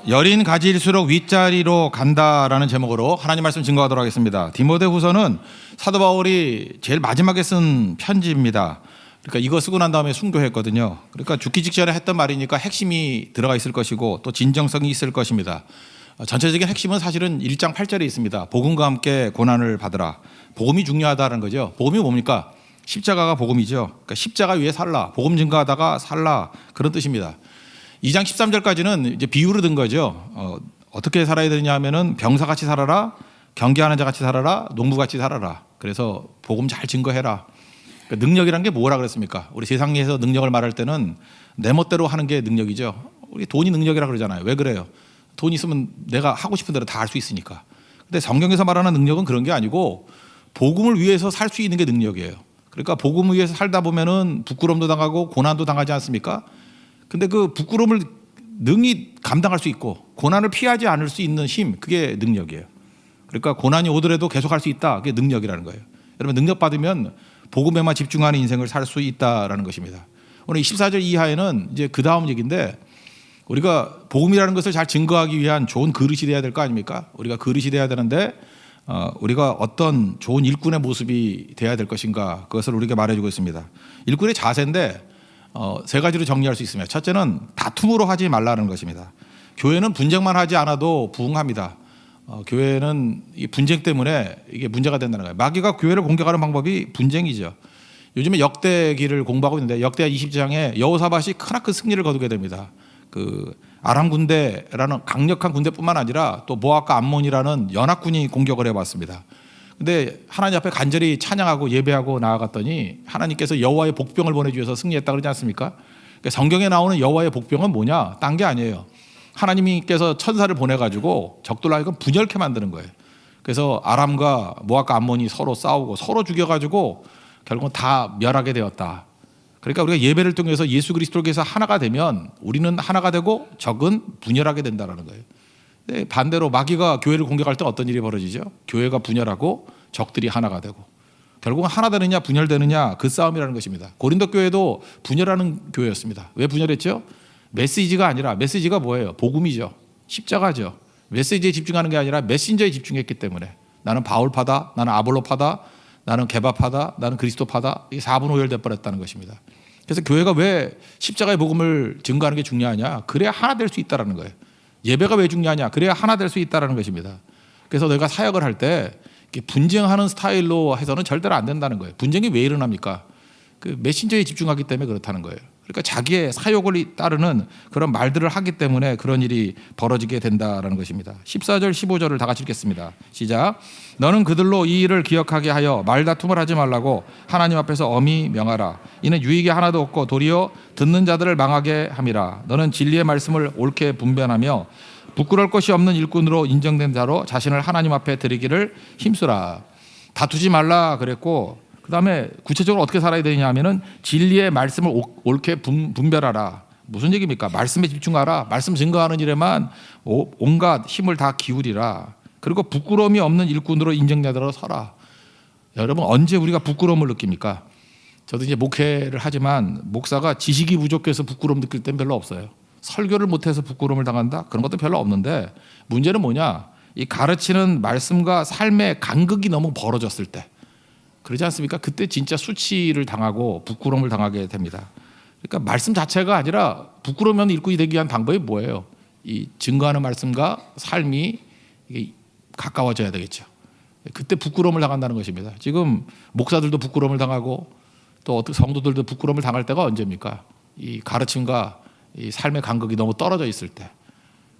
여린 가지일수록 윗자리로 간다라는 제목으로 하나님 말씀 증거하도록 하겠습니다. 디모데후서는 사도 바울이 제일 마지막에 쓴 편지입니다. 그러니까 이거 쓰고 난 다음에 순교했거든요. 그러니까 죽기 직전에 했던 말이니까 핵심이 들어가 있을 것이고 또 진정성이 있을 것입니다. 전체적인 핵심은 사실은 1장 8절에 있습니다. 복음과 함께 고난을 받으라. 복음이 중요하다는 거죠. 복음이 뭡니까? 십자가가 복음이죠. 그러니까 십자가 위에 살라. 복음 증거하다가 살라. 그런 뜻입니다. 2장 13절까지는 이제 비유로 든 거죠. 어떻게 살아야 되느냐 하면은 병사같이 살아라, 경계하는 자같이 살아라, 농부같이 살아라. 그래서 복음 잘 증거해라. 그러니까 능력이란 게 뭐라 그랬습니까? 우리 세상에서 능력을 말할 때는 내 멋대로 하는 게 능력이죠. 우리 돈이 능력이라 그러잖아요. 왜 그래요? 돈 있으면 내가 하고 싶은 대로 다 할 수 있으니까. 근데 성경에서 말하는 능력은 그런 게 아니고 복음을 위해서 살 수 있는 게 능력이에요. 그러니까 복음을 위해서 살다 보면은 부끄럼도 당하고 고난도 당하지 않습니까? 근데 그 부끄러움을 능히 감당할 수 있고 고난을 피하지 않을 수 있는 힘, 그게 능력이에요. 그러니까 고난이 오더라도 계속할 수 있다, 그게 능력이라는 거예요. 여러분, 능력 받으면 복음에만 집중하는 인생을 살 수 있다라는 것입니다. 오늘 24절 이하에는 이제 그 다음 얘기인데, 우리가 복음이라는 것을 잘 증거하기 위한 좋은 그릇이 돼야 될 거 아닙니까? 우리가 그릇이 돼야 되는데 우리가 어떤 좋은 일꾼의 모습이 돼야 될 것인가, 그것을 우리에게 말해주고 있습니다. 일꾼의 자세인데 세 가지로 정리할 수 있습니다. 첫째는 다툼으로 하지 말라는 것입니다. 교회는 분쟁만 하지 않아도 부흥합니다. 교회는 이 분쟁 때문에 이게 문제가 된다는 거예요. 마귀가 교회를 공격하는 방법이 분쟁이죠. 요즘에 역대기를 공부하고 있는데 역대하 20장에 여호사밧이 크나큰 승리를 거두게 됩니다. 그 아람 군대라는 강력한 군대뿐만 아니라 또 모압과 암몬이라는 연합군이 공격을 해왔습니다. 근데 하나님 앞에 간절히 찬양하고 예배하고 나아갔더니 하나님께서 여호와의 복병을 보내주셔서 승리했다 그러지 않습니까? 그러니까 성경에 나오는 여호와의 복병은 뭐냐? 딴 게 아니에요. 하나님께서 천사를 보내가지고 적들로 하여금 분열케 만드는 거예요. 그래서 아람과 모압과 암몬이 서로 싸우고 서로 죽여가지고 결국은 다 멸하게 되었다. 그러니까 우리가 예배를 통해서 예수 그리스도께서 하나가 되면 우리는 하나가 되고 적은 분열하게 된다는 거예요. 네, 반대로 마귀가 교회를 공격할 때 어떤 일이 벌어지죠? 교회가 분열하고 적들이 하나가 되고 결국은 하나 되느냐 분열되느냐, 그 싸움이라는 것입니다. 고린도 교회도 분열하는 교회였습니다. 왜 분열했죠? 메시지가 아니라, 메시지가 뭐예요? 복음이죠. 십자가죠. 메시지에 집중하는 게 아니라 메신저에 집중했기 때문에 나는 바울파다, 나는 아볼로파다, 나는 개바파다, 나는 그리스도파다, 이게 4분 오열돼 버렸다는 것입니다. 그래서 교회가 왜 십자가의 복음을 증거하는 게 중요하냐? 그래야 하나 될 수 있다는 거예요. 예배가 왜 중요하냐? 그래야 하나 될 수 있다는 것입니다. 그래서 내가 사역을 할 때 분쟁하는 스타일로 해서는 절대로 안 된다는 거예요. 분쟁이 왜 일어납니까? 그 메신저에 집중하기 때문에 그렇다는 거예요. 그러니까 자기의 사욕을 따르는 그런 말들을 하기 때문에 그런 일이 벌어지게 된다는 것입니다. 14절 15절을 다 같이 읽겠습니다. 시작. 너는 그들로 이 일을 기억하게 하여 말다툼을 하지 말라고 하나님 앞에서 엄히 명하라. 이는 유익이 하나도 없고 도리어 듣는 자들을 망하게 함이라. 너는 진리의 말씀을 옳게 분별하며 부끄러울 것이 없는 일꾼으로 인정된 자로 자신을 하나님 앞에 드리기를 힘쓰라. 다투지 말라 그랬고, 그 다음에 구체적으로 어떻게 살아야 되냐 하면은 진리의 말씀을 옳게 분별하라. 무슨 얘기입니까? 말씀에 집중하라. 말씀 증거하는 일에만 온갖 힘을 다 기울이라. 그리고 부끄러움이 없는 일꾼으로 인정되도록 서라. 여러분, 언제 우리가 부끄러움을 느낍니까? 저도 이제 목회를 하지만 목사가 지식이 부족해서 부끄러움 느낄 땐 별로 없어요. 설교를 못해서 부끄러움을 당한다? 그런 것도 별로 없는데, 문제는 뭐냐? 이 가르치는 말씀과 삶의 간극이 너무 벌어졌을 때, 그러지 않습니까? 그때 진짜 수치를 당하고 부끄러움을 당하게 됩니다. 그러니까 말씀 자체가 아니라 부끄러우면 일꾼이 되기 위한 방법이 뭐예요? 이 증거하는 말씀과 삶이 가까워져야 되겠죠. 그때 부끄러움을 당한다는 것입니다. 지금 목사들도 부끄러움을 당하고 또 어떻게 성도들도 부끄러움을 당할 때가 언제입니까? 이 가르침과 이 삶의 간극이 너무 떨어져 있을 때.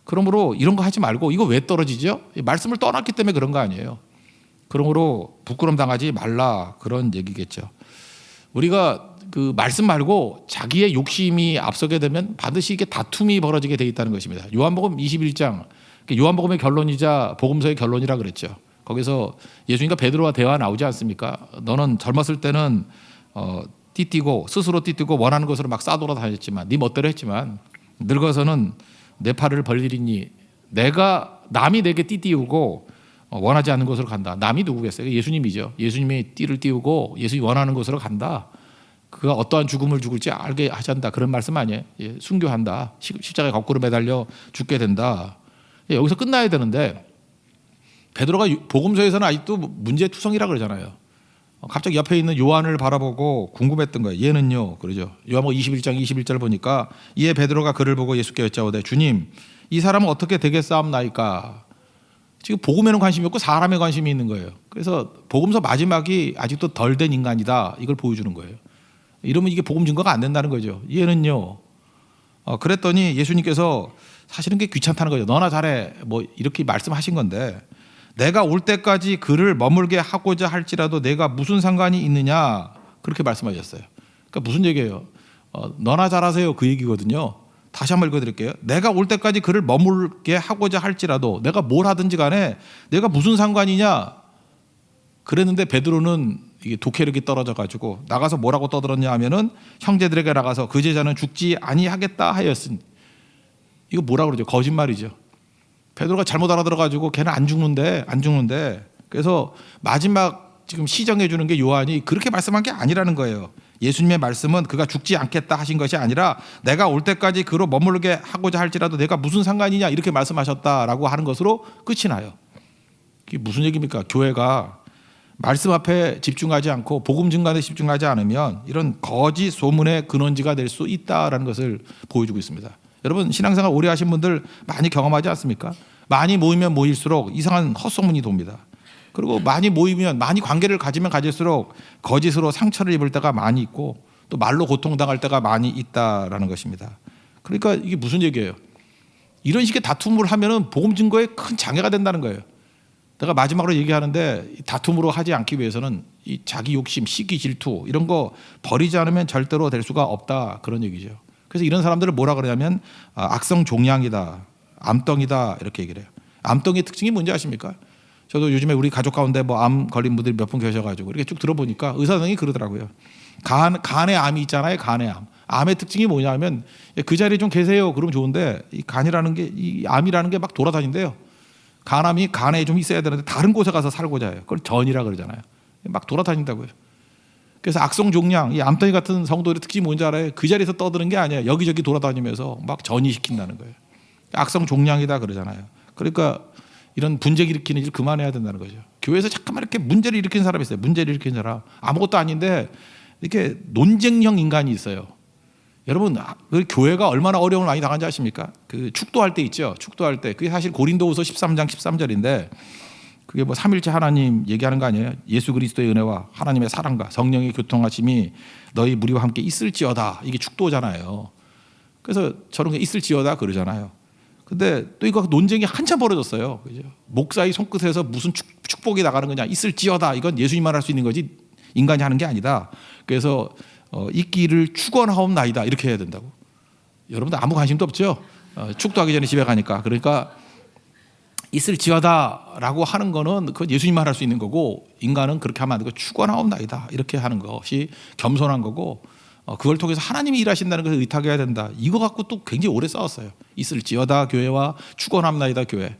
그러므로 이런 거 하지 말고, 이거 왜 떨어지죠? 말씀을 떠났기 때문에 그런 거 아니에요. 그러므로 부끄러움 당하지 말라, 그런 얘기겠죠. 우리가 그 말씀 말고 자기의 욕심이 앞서게 되면 반드시 이게 다툼이 벌어지게 돼 있다는 것입니다. 요한복음 21장, 요한복음의 결론이자 복음서의 결론이라 그랬죠. 거기서 예수님과 베드로와 대화 나오지 않습니까? 너는 젊었을 때는 띠뛰고 스스로 띠뛰고 원하는 것으로 막 싸돌아다녔지만, 네 멋대로 했지만 늙어서는 내 팔을 벌리리니 남이 내게 띠띠우고 원하지 않는 곳으로 간다. 남이 누구겠어요? 예수님이죠. 예수님이 띠를 띄우고 예수님이 원하는 곳으로 간다. 그가 어떠한 죽음을 죽을지 알게 하잔다. 그런 말씀 아니에요. 예, 순교한다. 십자가에 거꾸로 매달려 죽게 된다. 예, 여기서 끝나야 되는데 베드로가 복음서에서는 아직도 문제투성이라 그러잖아요. 갑자기 옆에 있는 요한을 바라보고 궁금했던 거예요. 얘는요, 그러죠. 요한복음 21장 21절 보니까 이에 베드로가 그를 보고 예수께 여짜오되 주님, 이 사람은 어떻게 되겠사옵나이까? 지금 복음에는 관심이 없고 사람에 관심이 있는 거예요. 그래서 복음서 마지막이 아직도 덜 된 인간이다. 이걸 보여주는 거예요. 이러면 이게 복음 증거가 안 된다는 거죠. 얘는요. 그랬더니 예수님께서 사실은 그게 귀찮다는 거죠. 너나 잘해. 뭐 이렇게 말씀하신 건데 내가 올 때까지 그를 머물게 하고자 할지라도 내가 무슨 상관이 있느냐 그렇게 말씀하셨어요. 그러니까 무슨 얘기예요? 너나 잘하세요 그 얘기거든요. 다시 한번 읽어드릴게요. 내가 올 때까지 그를 머물게 하고자 할지라도 내가 뭘 하든지 간에 내가 무슨 상관이냐 그랬는데 베드로는 이게 독해력이 떨어져 가지고 나가서 뭐라고 떠들었냐 하면은 형제들에게 나가서 그 제자는 죽지 아니하겠다 하였으니 이거 뭐라 그러죠? 거짓말이죠. 베드로가 잘못 알아들어 가지고 걔는 안 죽는데 그래서 마지막 지금 시정해 주는 게 요한이 그렇게 말씀한 게 아니라는 거예요. 예수님의 말씀은 그가 죽지 않겠다 하신 것이 아니라 내가 올 때까지 그로 머물게 하고자 할지라도 내가 무슨 상관이냐 이렇게 말씀하셨다라고 하는 것으로 끝이 나요. 이게 무슨 얘기입니까? 교회가 말씀 앞에 집중하지 않고 복음 증거에 집중하지 않으면 이런 거짓 소문의 근원지가 될 수 있다라는 것을 보여주고 있습니다. 여러분 신앙생활 오래 하신 분들 많이 경험하지 않습니까? 많이 모이면 모일수록 이상한 헛소문이 돕니다. 그리고 많이 모이면 많이 관계를 가지면 가질수록 거짓으로 상처를 입을 때가 많이 있고 또 말로 고통당할 때가 많이 있다라는 것입니다. 그러니까 이게 무슨 얘기예요? 이런 식의 다툼을 하면은 복음 증거에 큰 장애가 된다는 거예요. 내가 마지막으로 얘기하는데 다툼으로 하지 않기 위해서는 이 자기 욕심, 시기, 질투 이런 거 버리지 않으면 절대로 될 수가 없다 그런 얘기죠. 그래서 이런 사람들을 뭐라 그러냐면 악성 종양이다, 암덩이다 이렇게 얘기를 해요. 암덩이의 특징이 뭔지 아십니까? 저도 요즘에 우리 가족 가운데 뭐 암 걸린 분들이 몇 분 계셔가지고 이렇게 쭉 들어보니까 의사 선생님이 그러더라고요. 간에 암이 있잖아요. 간에 암. 암의 특징이 뭐냐면 그 자리에 좀 계세요. 그러면 좋은데 이 간이라는 게 이 암이라는 게 막 돌아다닌대요. 간암이 간에 좀 있어야 되는데 다른 곳에 가서 살고자 해요. 그걸 전이라 그러잖아요. 막 돌아다닌다고요. 그래서 악성 종양, 이 암덩이 같은 성도들의 특징이 뭔지 알아요? 그 자리에서 떠드는 게 아니에요. 여기저기 돌아다니면서 막 전이시킨다는 거예요. 악성 종양이다 그러잖아요. 그러니까 이런 분쟁 일으키는 일 그만해야 된다는 거죠. 교회에서 잠깐만 이렇게 문제를 일으키는 사람이 있어요. 문제를 일으키는 사람. 아무것도 아닌데 이렇게 논쟁형 인간이 있어요. 여러분 교회가 얼마나 어려움을 많이 당한지 아십니까? 그 축도할 때 있죠. 축도할 때 그게 사실 고린도후서 13장 13절인데 그게 뭐 삼일째 하나님 얘기하는 거 아니에요? 예수 그리스도의 은혜와 하나님의 사랑과 성령의 교통하심이 너희 무리와 함께 있을지어다. 이게 축도잖아요. 그래서 저런 게 있을지어다 그러잖아요. 근데 또 이거 논쟁이 한참 벌어졌어요. 그죠? 목사의 손끝에서 무슨 축복이 나가는 거냐? 있을지어다. 이건 예수님만 할 수 있는 거지 인간이 하는 게 아니다. 그래서 있기를 축원하옵나이다 이렇게 해야 된다고. 여러분들 아무 관심도 없죠. 축도하기 전에 집에 가니까. 그러니까 있을지어다라고 하는 거는 그건 예수님만 할 수 있는 거고 인간은 그렇게 하면 안 되고 축원하옵나이다 이렇게 하는 것이 겸손한 거고 그걸 통해서 하나님이 일하신다는 것을 의탁해야 된다. 이거 갖고 또 굉장히 오래 싸웠어요. 있을지어다 교회와 축원하옵나이다 교회.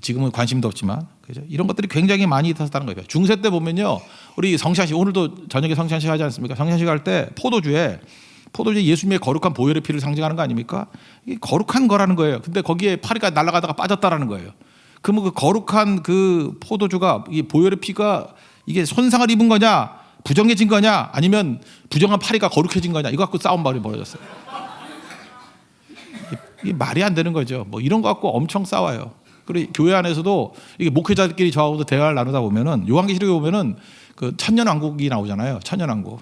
지금은 관심도 없지만 그죠? 이런 것들이 굉장히 많이 있었다는 거예요. 중세 때 보면요, 우리 성찬식 오늘도 저녁에 성찬식 하지 않습니까? 성찬식 할 때 포도주에 예수님의 거룩한 보혈의 피를 상징하는 거 아닙니까? 이게 거룩한 거라는 거예요. 근데 거기에 파리가 날아가다가 빠졌다라는 거예요. 그러면 그 거룩한 그 포도주가 이 보혈의 피가 이게 손상을 입은 거냐, 부정해진 거냐, 아니면 부정한 파리가 거룩해진 거냐, 이거 갖고 싸움 말이 벌어졌어요. 이게 말이 안 되는 거죠. 뭐 이런 거 갖고 엄청 싸워요. 그리고 교회 안에서도 이게 목회자들끼리 저하고도 대화를 나누다 보면은 요한계시록에 보면은 그 천년왕국이 나오잖아요. 천년왕국.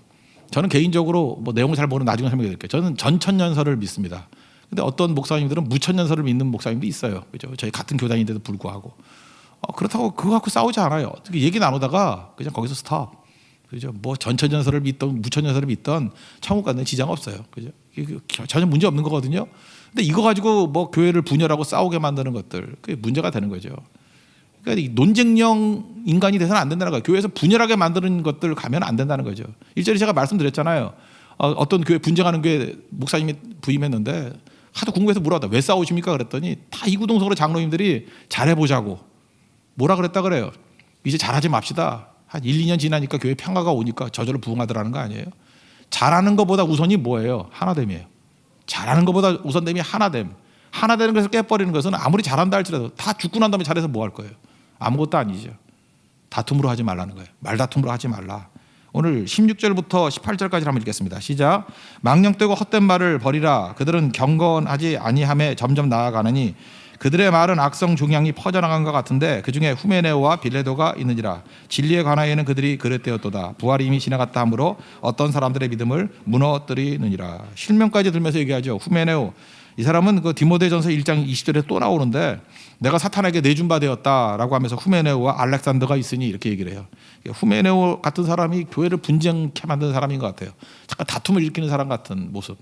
저는 개인적으로 뭐 내용을 잘 모르는 나중에 설명해 드릴게요. 저는 전천년설을 믿습니다. 근데 어떤 목사님들은 무천년설을 믿는 목사님도 있어요. 그죠? 저희 같은 교단인데도 불구하고. 그렇다고 그거 갖고 싸우지 않아요. 얘기 나누다가 그냥 거기서 스탑. 그죠? 뭐 전천년설을 믿던 무천년설을 믿던 천국 가는 지장 없어요. 그죠? 전혀 문제 없는 거거든요. 근데 이거 가지고 뭐 교회를 분열하고 싸우게 만드는 것들 그게 문제가 되는 거죠. 그러니까 이 논쟁형 인간이 돼서는 안 된다는 거예요. 교회에서 분열하게 만드는 것들 가면 안 된다는 거죠. 일전에 제가 말씀드렸잖아요. 어떤 교회 분쟁하는 교회 목사님이 부임했는데 하도 궁금해서 물어봤다. 왜 싸우십니까? 그랬더니 다 이구동성으로 장로님들이 잘해보자고 뭐라 그랬다 그래요. 이제 잘하지 맙시다. 한 1, 2년 지나니까 교회 평화가 오니까 저절로 부흥하더라는 거 아니에요. 잘하는 것보다 우선이 뭐예요? 하나됨이에요. 잘하는 것보다 우선됨이 하나됨. 하나 되는 것을 깨버리는 것은 아무리 잘한다 할지라도 다 죽고 난 다음에 잘해서 뭐 할 거예요? 아무것도 아니죠. 다툼으로 하지 말라는 거예요. 말다툼으로 하지 말라. 오늘 16절부터 18절까지 한번 읽겠습니다. 시작. 망령되고 헛된 말을 버리라. 그들은 경건하지 아니함에 점점 나아가느니 그들의 말은 악성 종양이 퍼져나간 것 같은데 그중에 후메네오와 빌레도가 있느니라. 진리에 관하여는 그들이 그릇되었도다. 부활이 이미 지나갔다 하므로 어떤 사람들의 믿음을 무너뜨리느니라. 실명까지 들면서 얘기하죠. 후메네오, 이 사람은 그 디모데전서 1장 20절에 또 나오는데 내가 사탄에게 내준 바 되었다라고 하면서 후메네오와 알렉산더가 있으니 이렇게 얘기를 해요. 후메네오 같은 사람이 교회를 분쟁케 만드는 사람인 것 같아요. 잠깐 다툼을 일으키는 사람 같은 모습.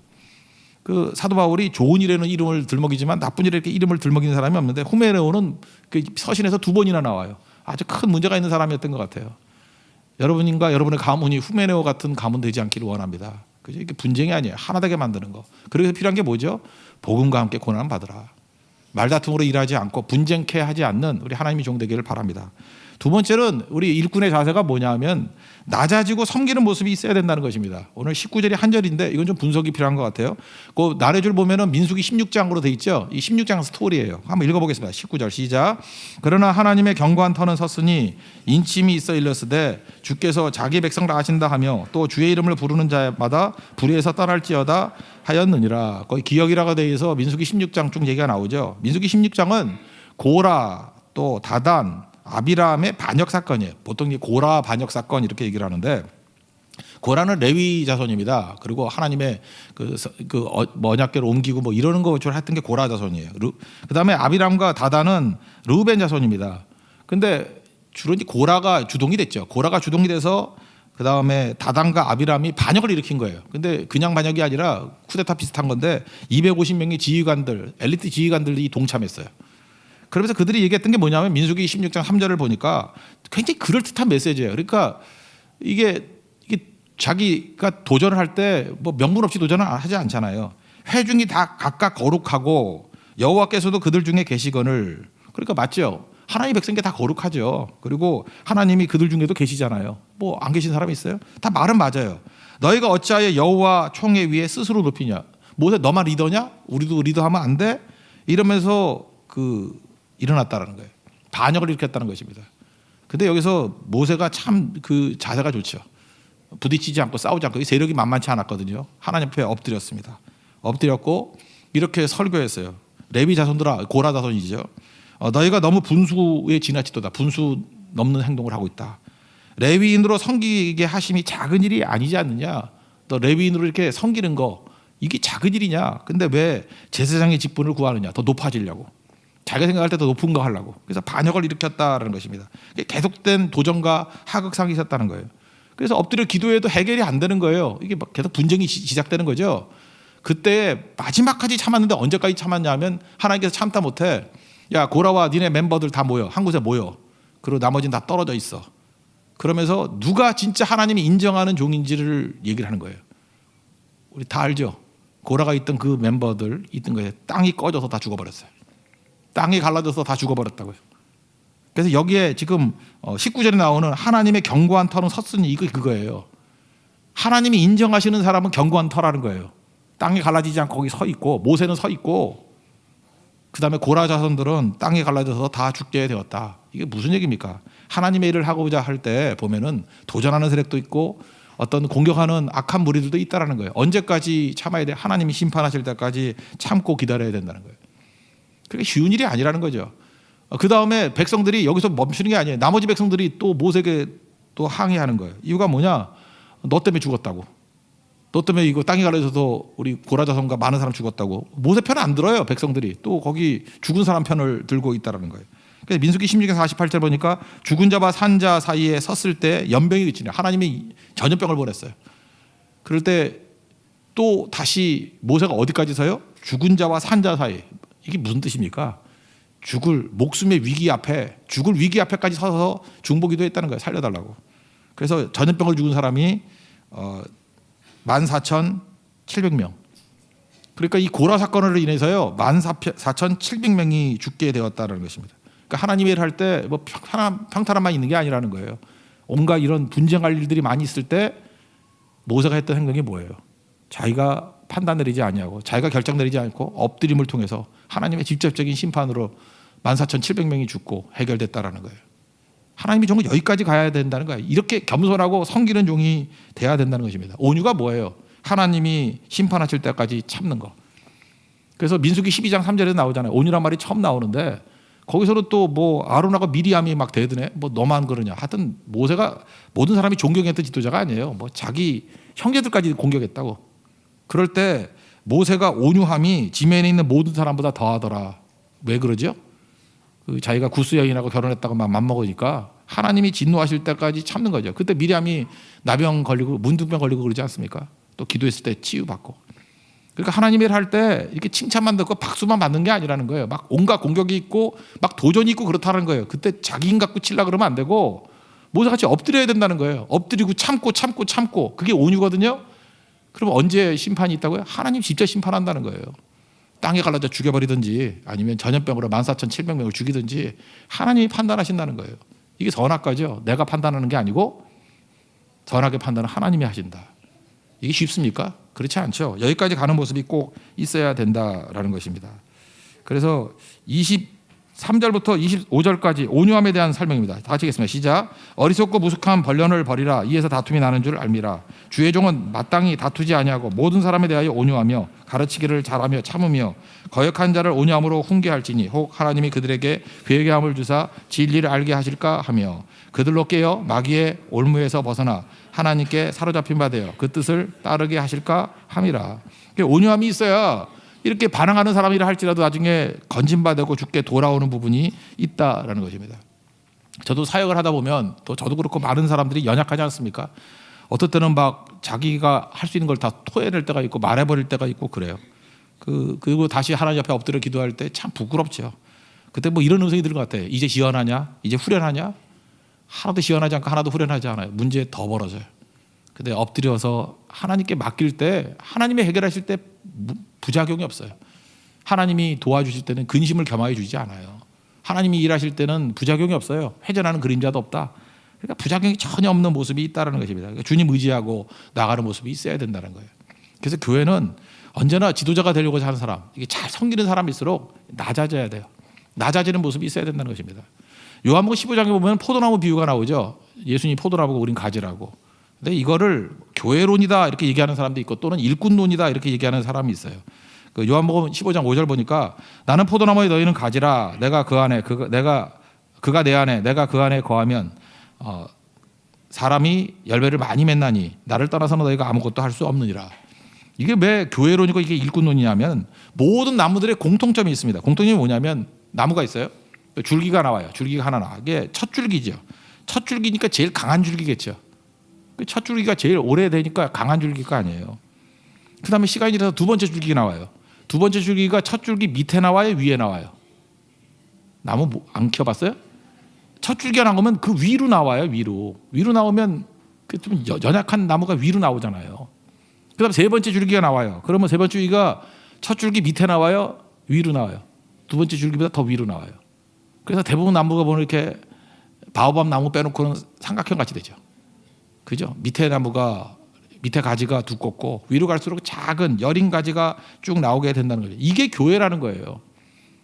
그 사도 바울이 좋은 일에는 이름을 들먹이지만 나쁜 일에 이렇게 이름을 들먹이는 사람이 없는데 후메네오는 그 서신에서 2번이나 나와요. 아주 큰 문제가 있는 사람이었던 것 같아요. 여러분과 여러분의 가문이 후메네오 같은 가문 되지 않기를 원합니다. 그죠? 이게 분쟁이 아니에요. 하나 되게 만드는 거. 그래서 필요한 게 뭐죠? 복음과 함께 고난을 받으라. 말다툼으로 일하지 않고 분쟁케 하지 않는 우리 하나님의 종 되기를 바랍니다. 두 번째는 우리 일꾼의 자세가 뭐냐면 낮아지고 섬기는 모습이 있어야 된다는 것입니다. 오늘 19절이 한 절인데 이건 좀 분석이 필요한 것 같아요. 그 나레줄 보면은 민수기 16장으로 돼 있죠. 이 16장 스토리예요. 한번 읽어보겠습니다. 19절 시작. 그러나 하나님의 견고한 터는 섰으니 인침이 있어 일렀으되 주께서 자기 백성을 아신다 하며 또 주의 이름을 부르는 자마다 불의에서 떠날지어다 하였느니라. 거의 기억이라고 되어 있어서 민수기 16장 쭉 얘기가 나오죠. 민수기 16장은 고라 또 다단 아비람의 반역 사건이에요. 보통 고라 반역 사건 이렇게 얘기를 하는데 고라는 레위 자손입니다. 그리고 하나님의 그 언약궤를 옮기고 뭐 이러는 거 주로 했던 게 고라 자손이에요. 그다음에 아비람과 다단은 르우벤 자손입니다. 근데 주로 이제 고라가 주동이 됐죠. 고라가 주동이 돼서 그다음에 다단과 아비람이 반역을 일으킨 거예요. 근데 그냥 반역이 아니라 쿠데타 비슷한 건데 250명의 지휘관들, 엘리트 지휘관들이 동참했어요. 그러면서 그들이 얘기했던 게 뭐냐면 민수기 16장 3절을 보니까 굉장히 그럴듯한 메시지예요. 그러니까 이게 자기가 도전을 할 때 뭐 명분 없이 도전을 하지 않잖아요. 회중이 다 각각 거룩하고 여호와께서도 그들 중에 계시거늘. 그러니까 맞죠. 하나님의 백성께 다 거룩하죠. 그리고 하나님이 그들 중에도 계시잖아요. 뭐 안 계신 사람이 있어요? 다 말은 맞아요. 너희가 어찌하여 여호와 총회 위에 스스로 높이냐? 모세 너만 리더냐? 우리도 리더하면 안 돼? 이러면서 일어났다는 거예요. 반역을 일으켰다는 것입니다. 근데 여기서 모세가 참 그 자세가 좋죠. 부딪히지 않고 싸우지 않고 이 세력이 만만치 않았거든요. 하나님 앞에 엎드렸습니다. 엎드렸고 이렇게 설교했어요. 레위 자손들아, 고라 자손이죠. 너희가 너무 분수에 지나치도다. 분수 넘는 행동을 하고 있다. 레위인으로 섬기게 하심이 작은 일이 아니지 않느냐. 너 레위인으로 이렇게 섬기는 거 이게 작은 일이냐. 근데 왜 제사장의 직분을 구하느냐. 더 높아지려고. 자기가 생각할 때 더 높은 거 하려고. 그래서 반역을 일으켰다라는 것입니다. 계속된 도전과 하극상이 있었다는 거예요. 그래서 엎드려 기도해도 해결이 안 되는 거예요. 이게 계속 분쟁이 시작되는 거죠. 그때 마지막까지 참았는데 언제까지 참았냐 하면 하나님께서 참다 못해 야 고라와 니네 멤버들 다 모여. 한 곳에 모여. 그리고 나머지는 다 떨어져 있어. 그러면서 누가 진짜 하나님이 인정하는 종인지를 얘기를 하는 거예요. 우리 다 알죠. 고라가 있던 그 멤버들 있던 거예요. 땅이 꺼져서 다 죽어버렸어요. 땅이 갈라져서 다 죽어버렸다고요. 그래서 여기에 지금 19절에 나오는 하나님의 견고한 터는 섰으니 이거 그거예요. 하나님이 인정하시는 사람은 견고한 터라는 거예요. 땅이 갈라지지 않고 거기 서 있고 모세는 서 있고 그다음에 고라 자손들은 땅이 갈라져서 다 죽게 되었다. 이게 무슨 얘기입니까? 하나님의 일을 하고자 할 때 보면은 도전하는 세력도 있고 어떤 공격하는 악한 무리들도 있다라는 거예요. 언제까지 참아야 돼? 하나님이 심판하실 때까지 참고 기다려야 된다는 거예요. 그게 쉬운 일이 아니라는 거죠. 그 다음에 백성들이 여기서 멈추는 게 아니에요. 나머지 백성들이 또 모세에게 또 항의하는 거예요. 이유가 뭐냐? 너 때문에 죽었다고. 너 때문에 이거 땅이 갈라져서 우리 고라 자손과 많은 사람 죽었다고. 모세 편 안 들어요. 백성들이 또 거기 죽은 사람 편을 들고 있다라는 거예요. 그래서 민수기 16장 48절 보니까 죽은 자와 산 자 사이에 섰을 때 연병이 그치네. 하나님이 전염병을 보냈어요. 그럴 때 또 다시 모세가 어디까지 서요? 죽은 자와 산 자 사이. 이게 무슨 뜻입니까? 목숨의 위기 앞에 죽을 위기 앞에까지 서서 중보기도 했다는 거예요. 살려달라고. 그래서 전염병을 죽은 사람이 14,700명. 그러니까 이 고라 사건으로 인해서요 14,700명이 죽게 되었다는 것입니다. 그러니까 하나님의 일을 할 때 뭐 평탄함만 있는 게 아니라는 거예요. 온갖 이런 분쟁할 일들이 많이 있을 때 모세가 했던 행동이 뭐예요? 자기가 판단 내리지 아니하고 자기가 결정 내리지 않고 엎드림을 통해서 하나님의 직접적인 심판으로 14,700명이 죽고 해결됐다라는 거예요. 하나님이 정말 여기까지 가야 된다는 거예요. 이렇게 겸손하고 섬기는 종이 돼야 된다는 것입니다. 온유가 뭐예요? 하나님이 심판하실 때까지 참는 거. 그래서 민수기 12장 3절에 나오잖아요. 온유란 말이 처음 나오는데 거기서는 또 뭐 아론하고 미리암이 막 대드네. 뭐 너만 그러냐. 하여튼 모세가 모든 사람이 존경했던 지도자가 아니에요. 뭐 자기 형제들까지 공격했다고. 그럴 때 모세가 온유함이 지면에 있는 모든 사람보다 더하더라. 왜 그러죠? 그 자기가 구스 여인하고 결혼했다고 막 맘먹으니까 하나님이 진노하실 때까지 참는 거죠. 그때 미리암이 나병 걸리고 문둥병 걸리고 그러지 않습니까? 또 기도했을 때 치유받고. 그러니까 하나님이 할 때 이렇게 칭찬만 듣고 박수만 받는 게 아니라는 거예요. 막 온갖 공격이 있고 막 도전이 있고 그렇다는 거예요. 그때 자기 힘 갖고 치려고 그러면 안 되고 모세같이 엎드려야 된다는 거예요. 엎드리고 참고 그게 온유거든요. 그럼 언제 심판이 있다고요? 하나님 직접 심판한다는 거예요. 땅에 갈라져 죽여버리든지 아니면 전염병으로 14,700명을 죽이든지 하나님이 판단하신다는 거예요. 이게 선악과죠. 내가 판단하는 게 아니고 선악의 판단은 하나님이 하신다. 이게 쉽습니까? 그렇지 않죠. 여기까지 가는 모습이 꼭 있어야 된다라는 것입니다. 그래서 23절부터 25절까지 온유함에 대한 설명입니다. 다 같이 읽겠습니다. 시작. 어리석고 무숙한 번련을 버리라. 이에서 다툼이 나는 줄 알미라. 주의 종은 마땅히 다투지 아니하고 모든 사람에 대하여 온유하며 가르치기를 잘하며 참으며 거역한 자를 온유함으로 훈계할지니 혹 하나님이 그들에게 회개함을 주사 진리를 알게 하실까 하며 그들로 깨어 마귀의 올무에서 벗어나 하나님께 사로잡힌 바 되어 그 뜻을 따르게 하실까 함이라. 온유함이 있어야 이렇게 반항하는 사람이라 할지라도 나중에 건진받고 죽게 돌아오는 부분이 있다라는 것입니다. 저도 사역을 하다 보면 또 저도 그렇고 많은 사람들이 연약하지 않습니까? 어떨 때는 막 자기가 할 수 있는 걸 다 토해낼 때가 있고 말해버릴 때가 있고 그래요. 그리고 다시 하나님 앞에 엎드려 기도할 때 참 부끄럽죠. 그때 뭐 이런 음성이 들은 것 같아요. 이제 시원하냐? 이제 후련하냐? 하나도 시원하지 않고 하나도 후련하지 않아요. 문제 더 벌어져요. 근데 엎드려서 하나님께 맡길 때 하나님이 해결하실 때 부작용이 없어요. 하나님이 도와주실 때는 근심을 겸하여 주지 않아요. 하나님이 일하실 때는 부작용이 없어요. 회전하는 그림자도 없다. 그러니까 부작용이 전혀 없는 모습이 있다는 것입니다. 그러니까 주님 의지하고 나가는 모습이 있어야 된다는 거예요. 그래서 교회는 언제나 지도자가 되려고 하는 사람, 이게 잘 섬기는 사람일수록 낮아져야 돼요. 낮아지는 모습이 있어야 된다는 것입니다. 요한복음 15장에 보면 포도나무 비유가 나오죠. 예수님이 포도나무고 우린 가지라고. 근데 이거를 교회론이다 이렇게 얘기하는 사람도 있고 또는 일꾼론이다 이렇게 얘기하는 사람이 있어요. 그 요한복음 15장 5절 보니까 나는 포도나무에 너희는 가지라. 내가 그 안에 그가 내 안에 내가 그 안에 거하면 사람이 열매를 많이 맺나니 나를 떠나서는 너희가 아무것도 할 수 없느니라. 이게 왜 교회론이고 이게 일꾼론이냐면 모든 나무들의 공통점이 있습니다. 공통점이 뭐냐면 나무가 있어요. 줄기가 나와요. 줄기가 하나 나와. 이게 첫 줄기죠. 첫 줄기니까 제일 강한 줄기겠죠. 첫 줄기가 제일 오래되니까 강한 줄기가 아니에요. 그 다음에 시간이 지나서 두 번째 줄기가 나와요. 두 번째 줄기가 첫 줄기 밑에 나와요? 위에 나와요? 나무 안 키워봤어요? 첫 줄기가 나오면 그 위로 나와요. 위로 나오면 좀 연약한 나무가 위로 나오잖아요. 그 다음에 세 번째 줄기가 나와요. 그러면 세 번째 줄기가 첫 줄기 밑에 나와요? 위로 나와요? 두 번째 줄기보다 더 위로 나와요. 그래서 대부분 나무가 보면 이렇게 바오밥 나무 빼놓고는 삼각형 같이 되죠. 그죠? 밑에 가지가 두껍고 위로 갈수록 작은 여린 가지가 쭉 나오게 된다는 거죠. 이게 교회라는 거예요.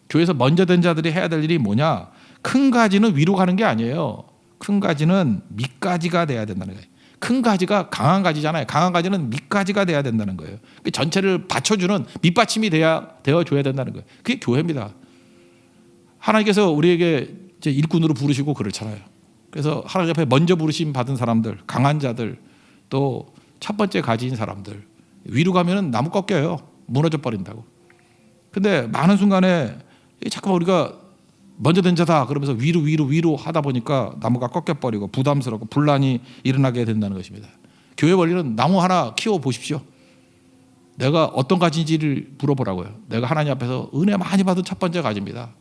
교회에서 먼저 된 자들이 해야 될 일이 뭐냐? 큰 가지는 위로 가는 게 아니에요. 큰 가지는 밑가지가 돼야 된다는 거예요. 큰 가지가 강한 가지잖아요. 강한 가지는 밑가지가 돼야 된다는 거예요. 전체를 받쳐주는 밑받침이 되어줘야 된다는 거예요. 그게 교회입니다. 하나님께서 우리에게 이제 일꾼으로 부르시고 그렇잖아요. 그래서 하나님 앞에 먼저 부르심 받은 사람들, 강한 자들, 또 첫 번째 가지인 사람들 위로 가면은 나무 꺾여요. 무너져 버린다고. 근데 많은 순간에 자꾸만 우리가 먼저 된 자다 그러면서 위로 하다 보니까 나무가 꺾여버리고 부담스럽고 분란이 일어나게 된다는 것입니다. 교회 원리는 나무 하나 키워 보십시오. 내가 어떤 가지인지를 물어보라고요. 내가 하나님 앞에서 은혜 많이 받은 첫 번째 가지입니다.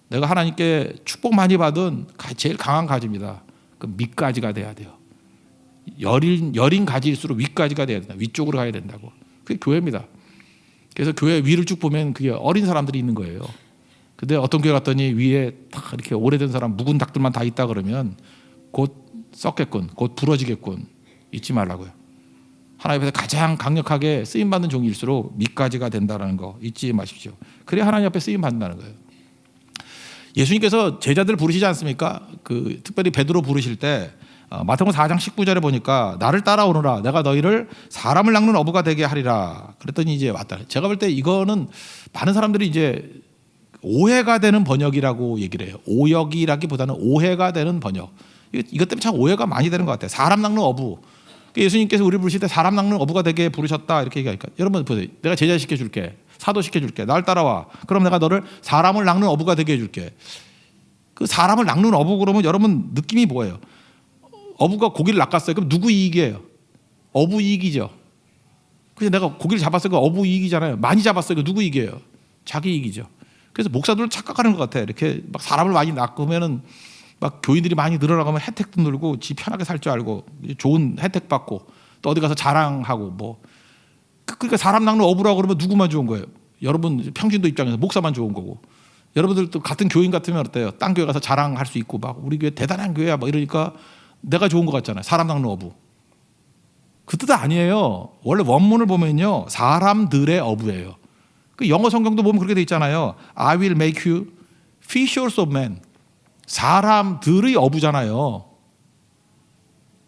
내가 하나님께 축복 많이 받은 제일 강한 가지입니다. 그 밑가지가 돼야 돼요. 여린 가지일수록 윗가지가 돼야 된다. 위쪽으로 가야 된다고. 그게 교회입니다. 그래서 교회 위를 쭉 보면 그게 어린 사람들이 있는 거예요. 근데 어떤 교회 갔더니 위에 딱 이렇게 오래된 사람 묵은 닭들만 다 있다 그러면 곧 썩겠군, 곧 부러지겠군. 잊지 말라고요. 하나님 앞에서 가장 강력하게 쓰임 받는 종일수록 밑가지가 된다는 거 잊지 마십시오. 그래야 하나님 앞에 쓰임 받는다는 거예요. 예수님께서 제자들 부르시지 않습니까? 특별히 베드로 부르실 때 마태복음 4장 19절에 보니까 나를 따라오너라 내가 너희를 사람을 낚는 어부가 되게 하리라. 그랬더니 이제 왔다. 제가 볼 때 이거는 많은 사람들이 이제 오해가 되는 번역이라고 얘기를 해요. 오역이라기보다는 오해가 되는 번역. 이것 때문에 참 오해가 많이 되는 것 같아요. 사람 낚는 어부. 예수님께서 우리를 부르실 때 사람 낚는 어부가 되게 부르셨다 이렇게 얘기하니까 여러분 보세요. 내가 제자 시켜줄게. 사도 시켜줄게. 날 따라와. 그럼 내가 너를 사람을 낚는 어부가 되게 해줄게. 그 사람을 낚는 어부 그러면 여러분 느낌이 뭐예요? 어부가 고기를 낚았어요. 그럼 누구 이익이에요? 어부 이익이죠. 그래서 내가 고기를 잡았어요. 그 어부 이익이잖아요. 많이 잡았어요. 그 누구 이익이에요? 자기 이익이죠. 그래서 목사들은 착각하는 것 같아요. 이렇게 막 사람을 많이 낚으면은 막 교인들이 많이 늘어나가면 혜택도 늘고 지 편하게 살 줄 알고 좋은 혜택 받고 또 어디 가서 자랑하고 뭐 그러니까 사람 낚는 어부라고 그러면 누구만 좋은 거예요? 여러분 평신도 입장에서 목사만 좋은 거고 여러분들도 같은 교인 같으면 어때요? 딴 교회 가서 자랑할 수 있고 막 우리 교회 대단한 교회야 막 이러니까 내가 좋은 것 같잖아요. 사람 낚는 어부. 그 뜻 아니에요. 원래 원문을 보면요 사람들의 어부예요. 그 영어 성경도 보면 그렇게 돼 있잖아요. I will make you fishers of men. 사람들의 어부잖아요.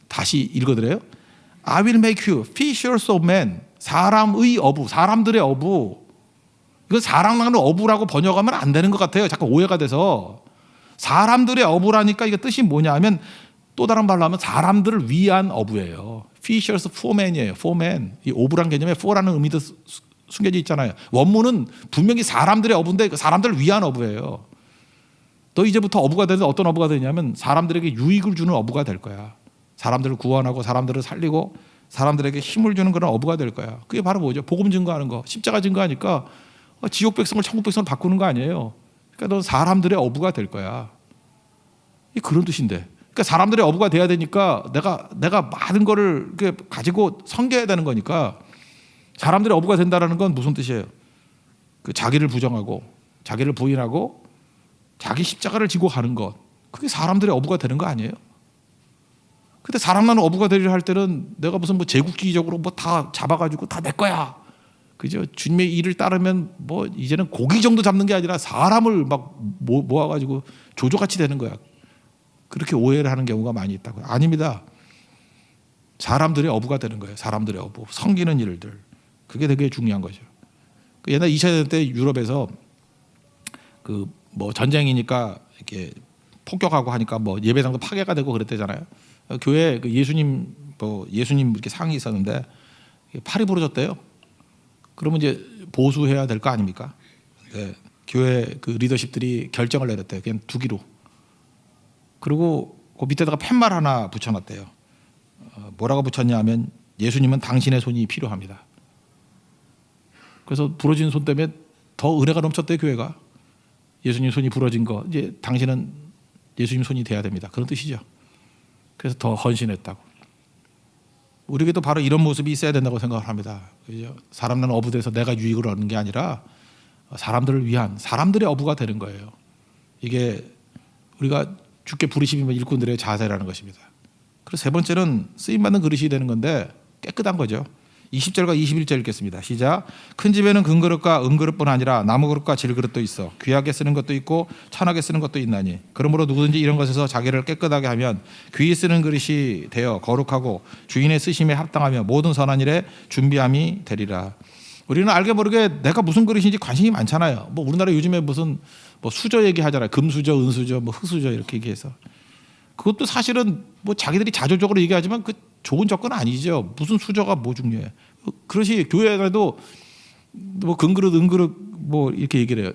다시 읽어드려요. I will make you fishers of men. 사람의 어부, 사람들의 어부. 이건 사람 낚는 어부라고 번역하면 안 되는 것 같아요. 자꾸 오해가 돼서. 사람들의 어부라니까 이게 뜻이 뭐냐 하면 또 다른 말로 하면 사람들을 위한 어부예요. Fishers for men이에요. For men. 이 어부란 개념에 for라는 의미도 숨겨져 있잖아요. 원문은 분명히 사람들의 어부인데 사람들을 위한 어부예요. 너 이제부터 어부가 되는 어떤 어부가 되냐면 사람들에게 유익을 주는 어부가 될 거야. 사람들을 구원하고 사람들을 살리고 사람들에게 힘을 주는 그런 어부가 될 거야. 그게 바로 뭐죠? 복음 증거하는 거. 십자가 증거하니까 지옥 백성을 천국 백성을 바꾸는 거 아니에요. 그러니까 넌 사람들의 어부가 될 거야. 이 그런 뜻인데. 그러니까 사람들의 어부가 돼야 되니까 내가 많은 거를 가지고 섬겨야 되는 거니까 사람들의 어부가 된다라는 건 무슨 뜻이에요? 그 자기를 부정하고 자기를 부인하고 자기 십자가를 지고 가는 것. 그게 사람들의 어부가 되는 거 아니에요? 근데 사람 나는 어부가 되리라 할 때는 내가 무슨 뭐 제국주의적으로 뭐 다 잡아가지고 다 내 거야. 그죠? 주님의 일을 따르면 뭐 이제는 고기 정도 잡는 게 아니라 사람을 막 모아가지고 조조같이 되는 거야. 그렇게 오해를 하는 경우가 많이 있다고요. 아닙니다. 사람들의 어부가 되는 거예요. 사람들의 어부. 섬기는 일들. 그게 되게 중요한 거죠. 옛날 2차 대전 때 유럽에서 뭐 전쟁이니까 이렇게 폭격하고 하니까 뭐 예배당도 파괴가 되고 그랬대잖아요. 교회 예수님 이렇게 상이 있었는데 팔이 부러졌대요. 그러면 이제 보수해야 될 거 아닙니까? 네. 교회 리더십들이 결정을 내렸대요. 그냥 두기로. 그리고 그 밑에다가 팻말 하나 붙여놨대요. 뭐라고 붙였냐면 예수님은 당신의 손이 필요합니다. 그래서 부러진 손 때문에 더 은혜가 넘쳤대요. 교회가. 예수님 손이 부러진 거 이제 당신은 예수님 손이 돼야 됩니다. 그런 뜻이죠. 그래서 더 헌신했다고. 우리에게도 바로 이런 모습이 있어야 된다고 생각을 합니다. 그죠? 사람들은 어부돼서 내가 유익을 얻는 게 아니라 사람들을 위한 사람들의 어부가 되는 거예요. 이게 우리가 주께 부르심이면 일꾼들의 자세라는 것입니다. 그리고 세 번째는 쓰임받는 그릇이 되는 건데 깨끗한 거죠. 20절과 21절 읽겠습니다. 시작. 큰 집에는 금 그릇과 은 그릇뿐 아니라 나무 그릇과 질 그릇도 있어 귀하게 쓰는 것도 있고 천하게 쓰는 것도 있나니 그러므로 누구든지 이런 것에서 자기를 깨끗하게 하면 귀히 쓰는 그릇이 되어 거룩하고 주인의 쓰심에 합당하며 모든 선한 일에 준비함이 되리라. 우리는 알게 모르게 내가 무슨 그릇인지 관심이 많잖아요. 뭐 우리나라 요즘에 무슨 뭐 수저 얘기하잖아요. 금수저, 은수저, 뭐 흑수저 이렇게 얘기해서 그것도 사실은 뭐 자기들이 자조적으로 얘기하지만 그 좋은 접근 아니죠. 무슨 수저가 뭐 중요해. 그릇이 교회에도 뭐 금그릇, 은그릇 뭐 이렇게 얘기를 해요.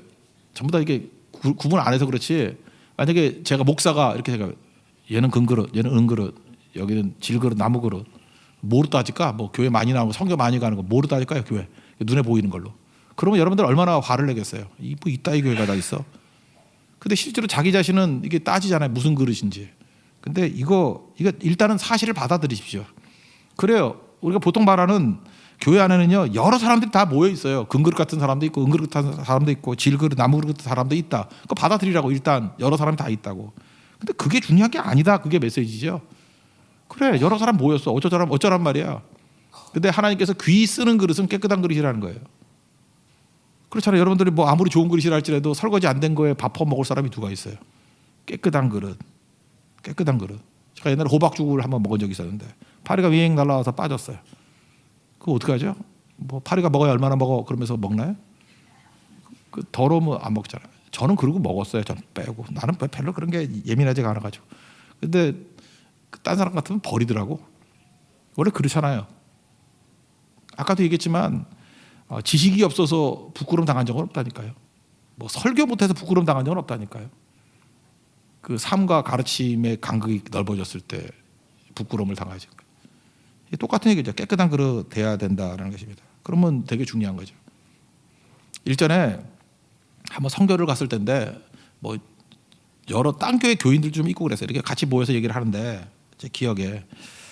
전부 다 이게 구분 안 해서 그렇지. 만약에 제가 목사가 이렇게 생각해요. 얘는 금그릇, 얘는 은그릇, 여기는 질그릇, 나무그릇. 뭐로 따질까? 뭐 교회 많이 나오고 성교 많이 가는 거 뭐로 따질까요? 교회. 눈에 보이는 걸로. 그러면 여러분들 얼마나 화를 내겠어요. 뭐 이따위 교회가 다 있어. 근데 실제로 자기 자신은 이게 따지잖아요. 무슨 그릇인지. 근데 이거 일단은 사실을 받아들이십시오. 그래요. 우리가 보통 말하는 교회 안에는요 여러 사람들이 다 모여 있어요. 금그릇 같은 사람도 있고 은그릇 같은 사람도 있고 질그릇, 나무그릇 같은 사람도 있다. 그거 받아들이라고 일단 여러 사람이 다 있다고. 근데 그게 중요한 게 아니다. 그게 메시지죠. 그래 여러 사람 모였어. 어쩌란 말이야. 근데 하나님께서 귀 쓰는 그릇은 깨끗한 그릇이라는 거예요. 그렇잖아요. 여러분들이 뭐 아무리 좋은 그릇이라 할지라도 설거지 안 된 거에 밥 퍼 먹을 사람이 누가 있어요. 깨끗한 그릇. 깨끗한 그릇. 제가 옛날에 호박죽을 한번 먹은 적이 있었는데 파리가 윙 날아와서 빠졌어요. 그거 어떻게 하죠? 뭐 파리가 먹어야 얼마나 먹어 그러면서 먹나요? 그 더러우면 안 먹잖아요. 저는 그러고 먹었어요. 전 빼고. 나는 별로 그런 게 예민하지가 않아가지고. 근데 딴 사람 같으면 버리더라고. 원래 그렇잖아요. 아까도 얘기했지만 지식이 없어서 부끄러움 당한 적은 없다니까요. 뭐 설교 못해서 부끄러움 당한 적은 없다니까요. 그 삶과 가르침의 간극이 넓어졌을 때 부끄러움을 당하죠. 똑같은 얘기죠. 깨끗한 그릇 돼야 된다는 것입니다. 그러면 되게 중요한 거죠. 일전에 한번 선교를 갔을 때인데 뭐 여러 딴 교회 교인들 좀 있고 그랬어요. 이렇게 같이 모여서 얘기를 하는데 제 기억에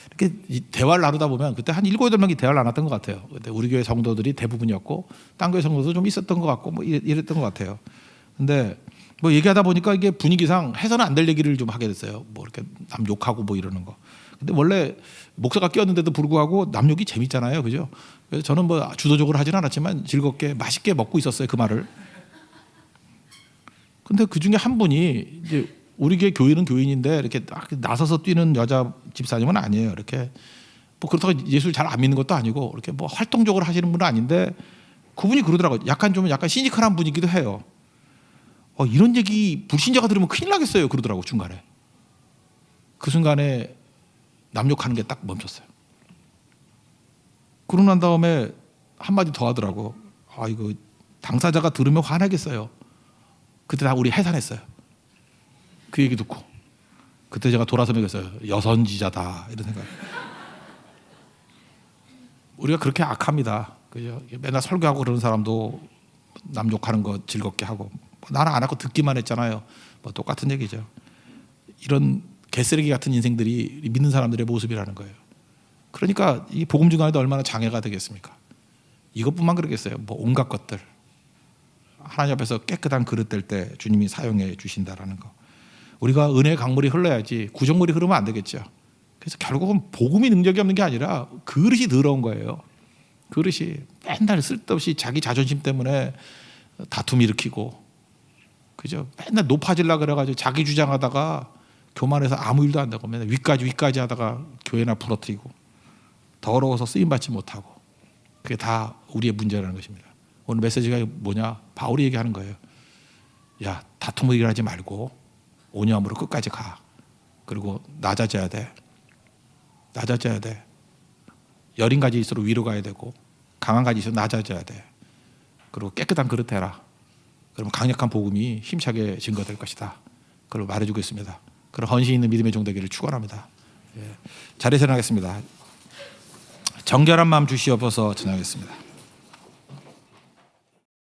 이렇게 대화를 나누다 보면 그때 한 7, 8명이 대화를 나눴던 것 같아요. 그때 우리 교회 성도들이 대부분이었고 딴 교회 성도도 좀 있었던 것 같고 뭐 이랬던 것 같아요. 근데 뭐 얘기하다 보니까 이게 분위기상 해서는 안 될 얘기를 좀 하게 됐어요. 뭐 이렇게 남 욕하고 뭐 이러는 거. 근데 원래 목사가 끼었는데도 불구하고 남 욕이 재밌잖아요, 그죠? 그래서 저는 뭐 주도적으로 하진 않았지만 즐겁게 맛있게 먹고 있었어요, 그 말을. 근데 그 중에 한 분이 이제 우리 교회는 교인인데 이렇게 딱 나서서 뛰는 여자 집사님은 아니에요. 이렇게 뭐 그렇다고 예수를 잘 안 믿는 것도 아니고 이렇게 뭐 활동적으로 하시는 분은 아닌데 그분이 그러더라고요. 약간 시니컬한 분이기도 해요. 이런 얘기 불신자가 들으면 큰일 나겠어요. 그러더라고 중간에. 그 순간에 남 욕하는 게 딱 멈췄어요. 그러고 난 다음에 한마디 더 하더라고. 이거 당사자가 들으면 화나겠어요. 그때 다 우리 해산했어요. 그 얘기 듣고 그때 제가 돌아서 먹였어요. 여선지자다 이런 생각. 우리가 그렇게 악합니다. 그죠? 맨날 설교하고 그러는 사람도 남 욕하는 거 즐겁게 하고 나는 안 하고 듣기만 했잖아요. 뭐 똑같은 얘기죠. 이런 개쓰레기 같은 인생들이 믿는 사람들의 모습이라는 거예요. 그러니까 이 복음 증거에도 얼마나 장애가 되겠습니까? 이것뿐만 그러겠어요. 뭐 온갖 것들 하나님 앞에서 깨끗한 그릇 될 때 주님이 사용해 주신다라는 거. 우리가 은혜의 강물이 흘러야지 구정물이 흐르면 안 되겠죠. 그래서 결국은 복음이 능력이 없는 게 아니라 그릇이 더러운 거예요. 그릇이 맨날 쓸데없이 자기 자존심 때문에 다툼 일으키고, 그죠? 맨날 높아지려고 그래가지고 자기 주장하다가 교만해서 아무 일도 안 되고 맨날 위까지 하다가 교회나 부러뜨리고 더러워서 쓰임 받지 못하고, 그게 다 우리의 문제라는 것입니다. 오늘 메시지가 뭐냐? 바울이 얘기하는 거예요. 야, 다툼을 일하지 말고 온유함으로 끝까지 가. 그리고 낮아져야 돼. 여린 가지일수록 위로 가야 되고 강한 가지일수록 낮아져야 돼. 그리고 깨끗한 그릇 해라. 그러면 강력한 복음이 힘차게 증거될 것이다. 그걸 말해주고 있습니다. 그런 헌신 있는 믿음의 종되기를 축원합니다. 자리에서 나가겠습니다. 정결한 마음 주시옵소서. 전하겠습니다.